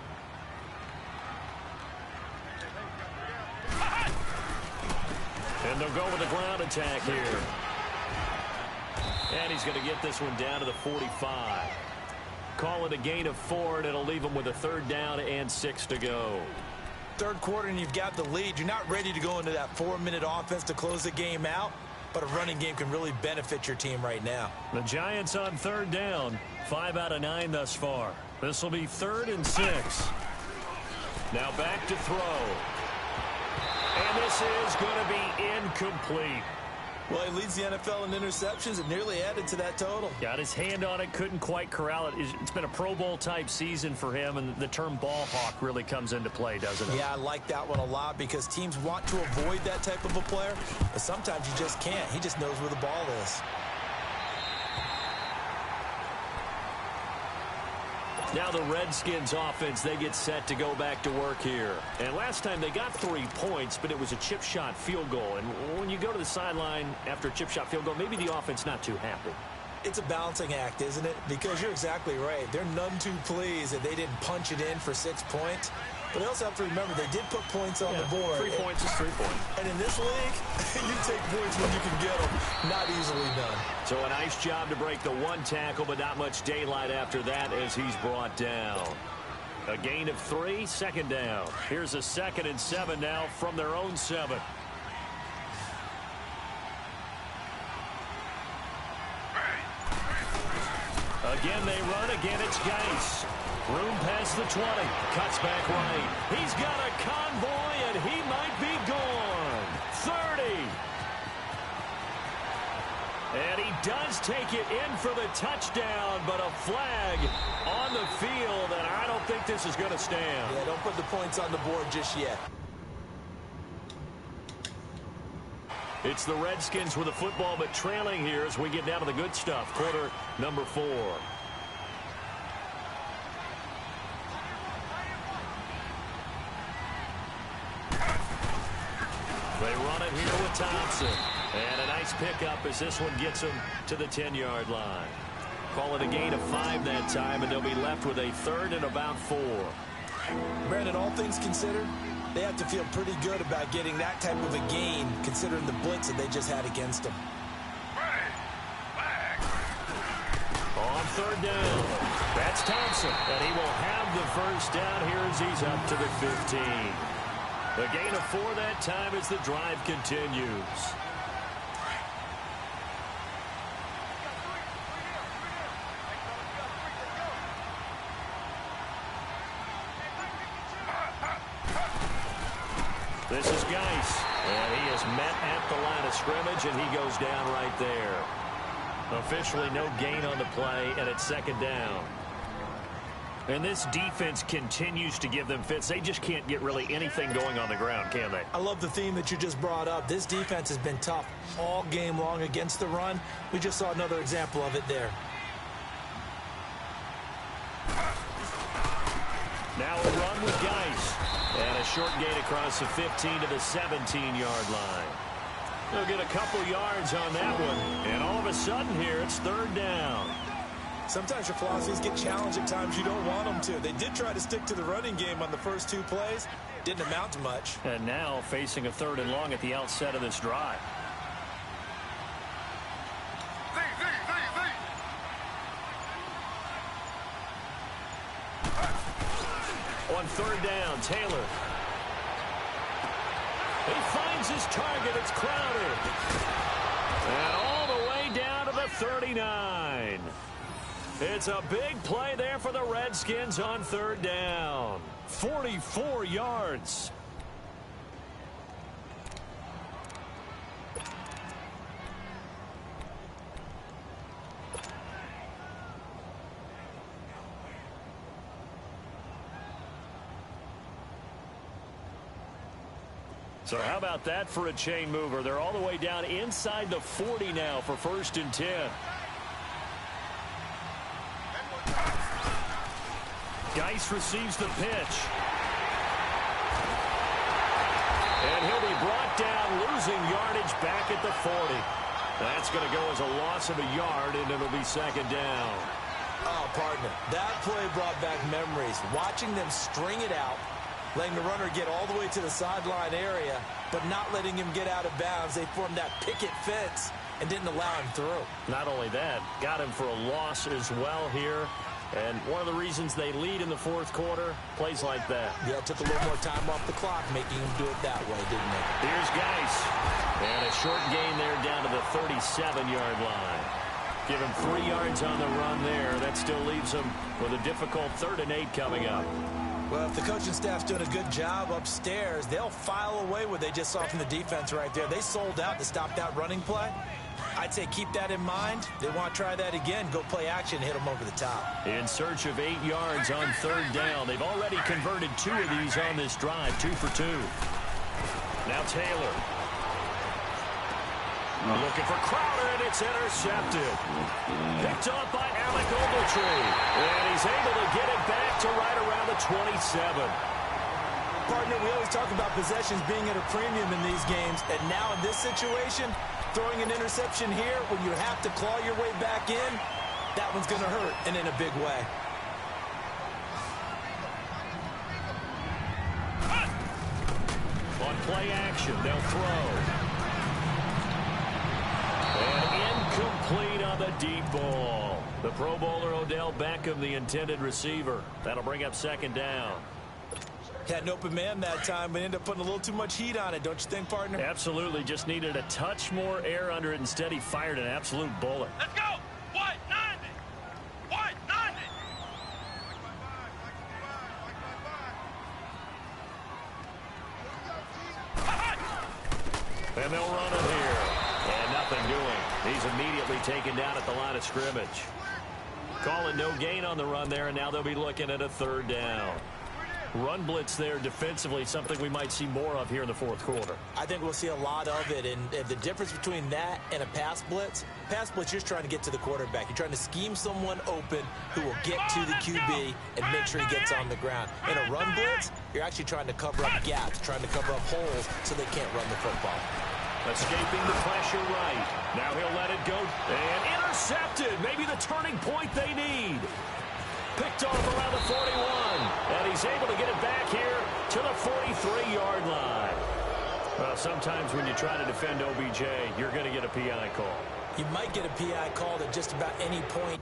And they'll go with the ground attack here. And he's going to get this one down to the 45. Call it a gain of 4, and it'll leave them with a 3rd down and 6 to go. Third quarter, and you've got the lead. You're not ready to go into that 4-minute offense to close the game out, but a running game can really benefit your team right now. The Giants on 3rd down, 5 out of 9 thus far. This will be 3rd and 6. Now back to throw. And this is going to be incomplete. Well, he leads the NFL in interceptions and nearly added to that total. Got his hand on it, couldn't quite corral it. It's been a Pro Bowl type season for him, and the term ball hawk really comes into play, doesn't it? Yeah, I like that one a lot because teams want to avoid that type of a player, but sometimes you just can't. He just knows where the ball is. Now the Redskins offense, they get set to go back to work here. And last time they got 3 points, but it was a chip shot field goal. And when you go to the sideline after a chip shot field goal, maybe the offense not too happy. It's a balancing act, isn't it? Because you're exactly right. They're none too pleased that they didn't punch it in for 6 points. But they also have to remember they did put points on the board. 3 points is 3 points. And in this league, you take points when you can get them. Not easily done. So a nice job to break the 1 tackle, but not much daylight after that as he's brought down. A gain of 3, 2nd down. Here's a 2nd and 7 now from their own 7. Again they run, again it's Geis. Room past the 20, cuts back right. He's got a convoy and he might be gone. 30. And he does take it in for the touchdown, but a flag on the field, and I don't think this is going to stand. Yeah, don't put the points on the board just yet. It's the Redskins with the football, but trailing here as we get down to the good stuff. Quarter number 4. They run it here with Thompson. And a nice pickup as this one gets him to the 10-yard line. Call it a gain of 5 that time, and they'll be left with a 3rd and about 4. Brandon, all things considered, they have to feel pretty good about getting that type of a gain, considering the blitz that they just had against them. On 3rd down, that's Thompson, and he will have the 1st down here as he's up to the 15. A gain of 4 that time as the drive continues. This is Geis, and he is met at the line of scrimmage, and he goes down right there. Officially no gain on the play, and it's 2nd down. And this defense continues to give them fits. They just can't get really anything going on the ground, can they? I love the theme that you just brought up. This defense has been tough all game long against the run. We just saw another example of it there. Now a run with Geis. And a short gain across the 15 to the 17-yard line. They'll get a couple yards on that one. And all of a sudden here, it's 3rd down. Sometimes your philosophies get challenged at times you don't want them to. They did try to stick to the running game on the first 2 plays. Didn't amount to much. And now facing a 3rd and long at the outset of this drive. On 3rd down, Taylor. He finds his target. It's Crowder. And all the way down to the 39. It's a big play there for the Redskins on third down. 44 yards. So how about that for a chain mover? They're all the way down inside the 40 now for 1st and 10. Geis receives the pitch. And he'll be brought down, losing yardage back at the 40. That's going to go as a loss of a yard, and it'll be 2nd down. Oh, partner, that play brought back memories. Watching them string it out, letting the runner get all the way to the sideline area, but not letting him get out of bounds. They formed that picket fence and didn't allow him through. Not only that, got him for a loss as well here. And one of the reasons they lead in the 4th quarter, plays like that. Yeah, it took a little more time off the clock, making him do it that way, didn't it? Here's Geis. And a short gain there down to the 37-yard line. Give him 3 yards on the run there. That still leaves him with a difficult 3rd and 8 coming up. Well, if the coaching staff's doing a good job upstairs, they'll file away what they just saw from the defense right there. They sold out to stop that running play. I'd say keep that in mind. They want to try that again, go play action, hit them over the top. In search of 8 yards on 3rd down. They've already converted 2 of these on this drive, 2 for 2. Now Taylor. Looking for Crowder, and it's intercepted. Picked up by Alec Ogletree. And he's able to get it back to right around the 27. Partner, we always talk about possessions being at a premium in these games, and now in this situation, throwing an interception here when you have to claw your way back in, that one's going to hurt, and in a big way. On play action, they'll throw. And incomplete on the deep ball. The Pro Bowler Odell Beckham, the intended receiver. That'll bring up 2nd down. Had an open man that time, but ended up putting a little too much heat on it, don't you think, partner? Absolutely. Just needed a touch more air under it. Instead, he fired an absolute bullet. Let's go! White 90! White 90! And they'll run it here. And nothing doing. He's immediately taken down at the line of scrimmage. Calling no gain on the run there, and now they'll be looking at a 3rd down. Run blitz there defensively, something we might see more of here in the 4th quarter. I think we'll see a lot of it, and the difference between that and a pass blitz, you're just trying to get to the quarterback. You're trying to scheme someone open who will get to the QB and make sure he gets on the ground. In a run blitz, you're actually trying to cover up gaps, trying to cover up holes so they can't run the football. Escaping the pressure right. Now he'll let it go. And intercepted. Maybe the turning point they need. Picked off around the 41. And he's able to get it back here to the 43-yard line. Well, sometimes when you try to defend OBJ, you're going to get a PI call. You might get a PI called at just about any point.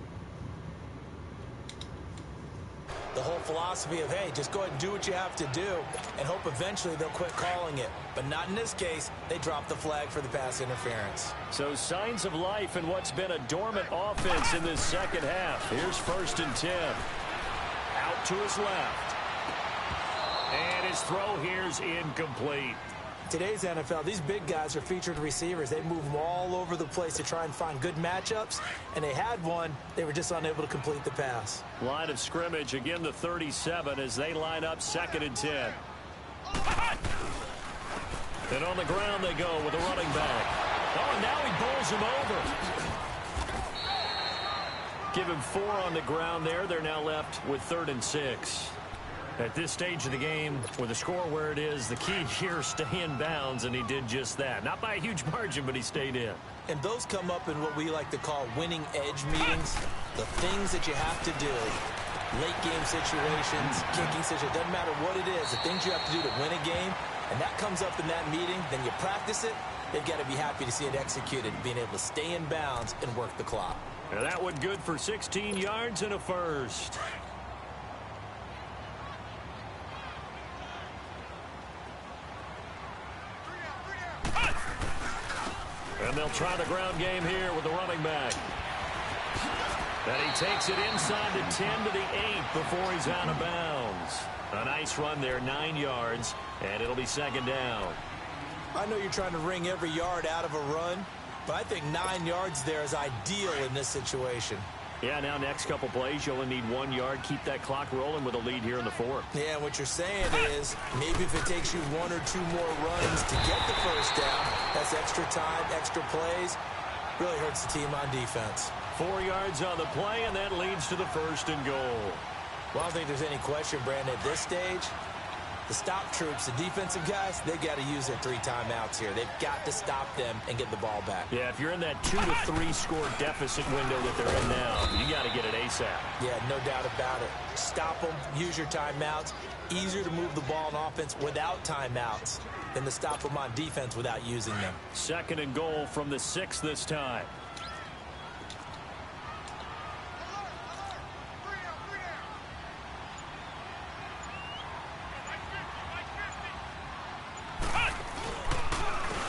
The whole philosophy of, hey, just go ahead and do what you have to do and hope eventually they'll quit calling it. But not in this case. They dropped the flag for the pass interference. So signs of life in what's been a dormant offense in this 2nd half. Here's 1st and 10. Out to his left. And his throw here's incomplete. Today's NFL, these big guys are featured receivers. They move them all over the place to try and find good matchups, and they had one. They were just unable to complete the pass. Line of scrimmage, again the 37 as they line up 2nd and 10. And on the ground they go with a running back. Oh, and now he bowls him over. Give him 4 on the ground there. They're now left with 3rd and 6. At this stage of the game, with the score where it is, the key here, stay in bounds, and he did just that. Not by a huge margin, but he stayed in. And those come up in what we like to call winning edge meetings. The things that you have to do, late game situations, kicking situations, doesn't matter what it is, the things you have to do to win a game, and that comes up in that meeting, then you practice it, they've got to be happy to see it executed, being able to stay in bounds and work the clock. And that one good for 16 yards and a first. And And they'll try the ground game here with the running back. And he takes it inside the 10 to the 8 before he's out of bounds. A nice run there, 9 yards, and it'll be second down. I know you're trying to wring every yard out of a run, but I think 9 yards there is ideal in this situation. Yeah, now next couple plays, you only need 1 yard. Keep that clock rolling with a lead here in the fourth. Yeah, what you're saying is maybe if it takes you 1 or 2 more runs to get the first down, that's extra time, extra plays. Really hurts the team on defense. 4 yards on the play, and that leads to the first and goal. Well, I don't think there's any question, Brandon, at this stage. The stop troops, the defensive guys, they got to use their 3 timeouts here. They've got to stop them and get the ball back. Yeah, if you're in that 2 to 3 score deficit window that they're in now, you got to get it ASAP. Yeah, no doubt about it. Stop them, use your timeouts. Easier to move the ball on offense without timeouts than to stop them on defense without using them. Second and goal from the 6 this time.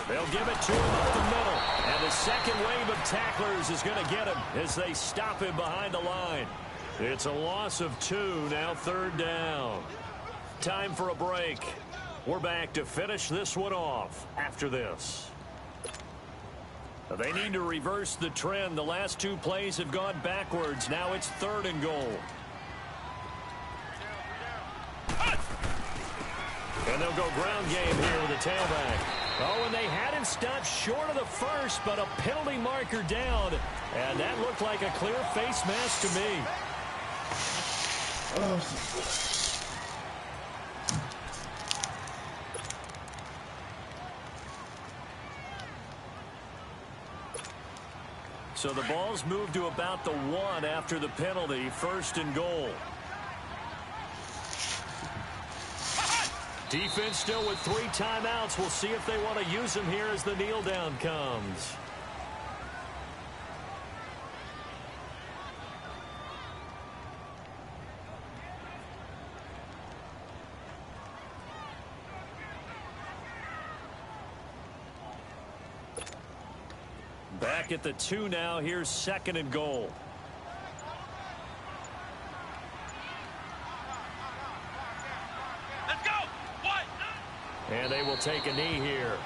They'll give it to him up the middle. And the second wave of tacklers is going to get him as they stop him behind the line. It's a loss of 2, now third down. Time for a break. We're back to finish this one off after this. They need to reverse the trend. The last 2 plays have gone backwards. Now it's third and goal. And they'll go ground game here with the tailback. Oh, and they had him stopped short of the first, but a penalty marker down. And that looked like a clear face mask to me. So the ball's moved to about the 1 after the penalty, first and goal. Defense still with 3 timeouts. We'll see if they want to use them here as the kneel down comes. Back at the 2 now. Here's second and goal. Let's go. What? And they will take a knee here.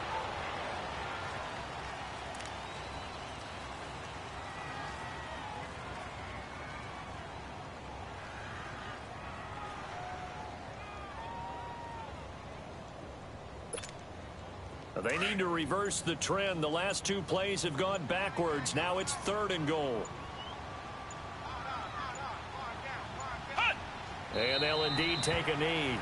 They need to reverse the trend. The last 2 plays have gone backwards. Now it's third and goal. And they'll indeed take a knee.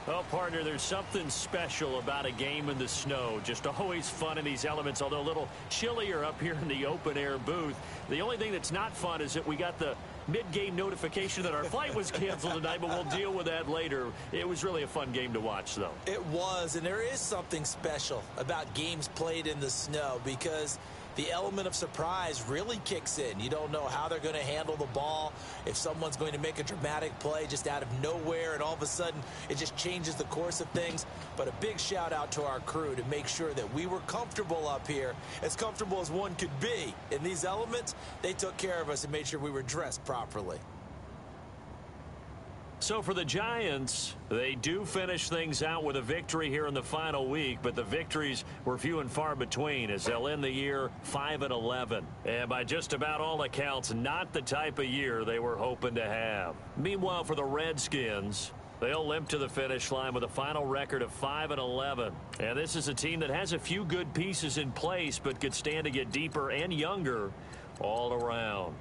Well, partner, there's something special about a game in the snow. Just always fun in these elements, although a little chillier up here in the open-air booth. The only thing that's not fun is that we got the mid-game notification that our flight was canceled tonight, but we'll deal with that later. It was really a fun game to watch, though. It was, and there is something special about games played in the snow because the element of surprise really kicks in. You don't know how they're going to handle the ball, if someone's going to make a dramatic play just out of nowhere, and all of a sudden it just changes the course of things. But a big shout out to our crew to make sure that we were comfortable up here, as comfortable as one could be. In these elements, they took care of us and made sure we were dressed properly. So for the Giants, they do finish things out with a victory here in the final week, but the victories were few and far between as they'll end the year 5-11. And by just about all accounts, not the type of year they were hoping to have. Meanwhile, for the Redskins, they'll limp to the finish line with a final record of 5-11. And this is a team that has a few good pieces in place, but could stand to get deeper and younger all around.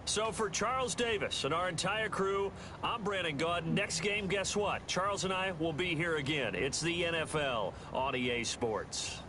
So for Charles Davis and our entire crew, I'm Brandon Gaudin. Next game, guess what? Charles and I will be here again. It's the NFL on EA Sports.